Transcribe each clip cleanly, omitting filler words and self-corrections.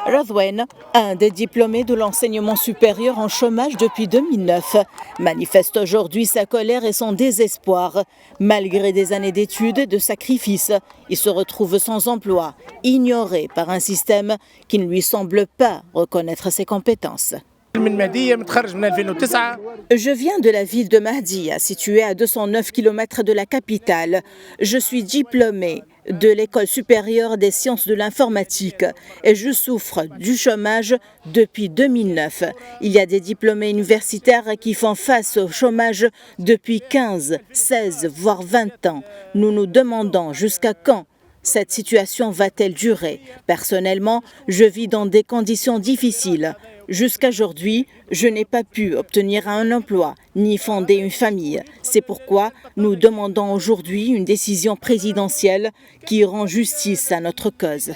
Radwen, un des diplômés de l'enseignement supérieur en chômage depuis 2009, manifeste aujourd'hui sa colère et son désespoir. Malgré des années d'études et de sacrifices, il se retrouve sans emploi, ignoré par un système qui ne lui semble pas reconnaître ses compétences. Je viens de la ville de Mahdia, située à 209 km de la capitale. Je suis diplômée de l'École supérieure des sciences de l'informatique et je souffre du chômage depuis 2009. Il y a des diplômés universitaires qui font face au chômage depuis 15, 16, voire 20 ans. Nous nous demandons jusqu'à quand cette situation va-t-elle durer? Personnellement, je vis dans des conditions difficiles. Jusqu'à aujourd'hui, je n'ai pas pu obtenir un emploi ni fonder une famille. C'est pourquoi nous demandons aujourd'hui une décision présidentielle qui rend justice à notre cause.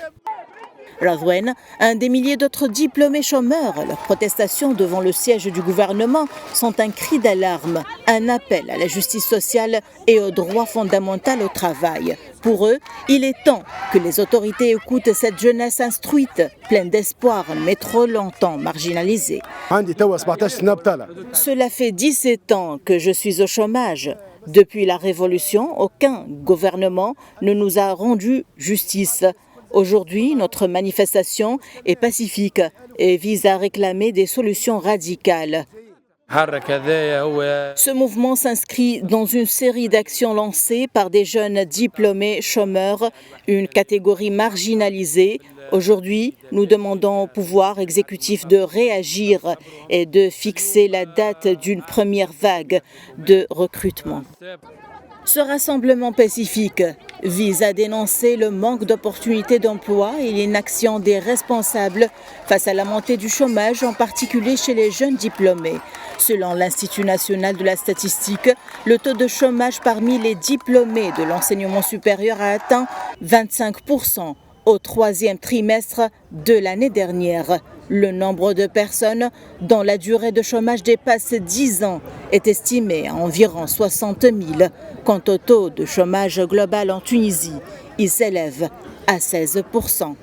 Radwen, un des milliers d'autres diplômés chômeurs, leurs protestations devant le siège du gouvernement sont un cri d'alarme, un appel à la justice sociale et au droit fondamental au travail. Pour eux, il est temps que les autorités écoutent cette jeunesse instruite, pleine d'espoir, mais trop longtemps marginalisée. Cela fait 17 ans que je suis au chômage. Depuis la Révolution, aucun gouvernement ne nous a rendu justice. Aujourd'hui, notre manifestation est pacifique et vise à réclamer des solutions radicales. Ce mouvement s'inscrit dans une série d'actions lancées par des jeunes diplômés chômeurs, une catégorie marginalisée. Aujourd'hui, nous demandons au pouvoir exécutif de réagir et de fixer la date d'une première vague de recrutement. Ce rassemblement pacifique vise à dénoncer le manque d'opportunités d'emploi et l'inaction des responsables face à la montée du chômage, en particulier chez les jeunes diplômés. Selon l'Institut national de la statistique, le taux de chômage parmi les diplômés de l'enseignement supérieur a atteint 25% au troisième trimestre de l'année dernière. Le nombre de personnes dont la durée de chômage dépasse 10 ans est estimé à environ 60 000. Quant au taux de chômage global en Tunisie, il s'élève à 16%.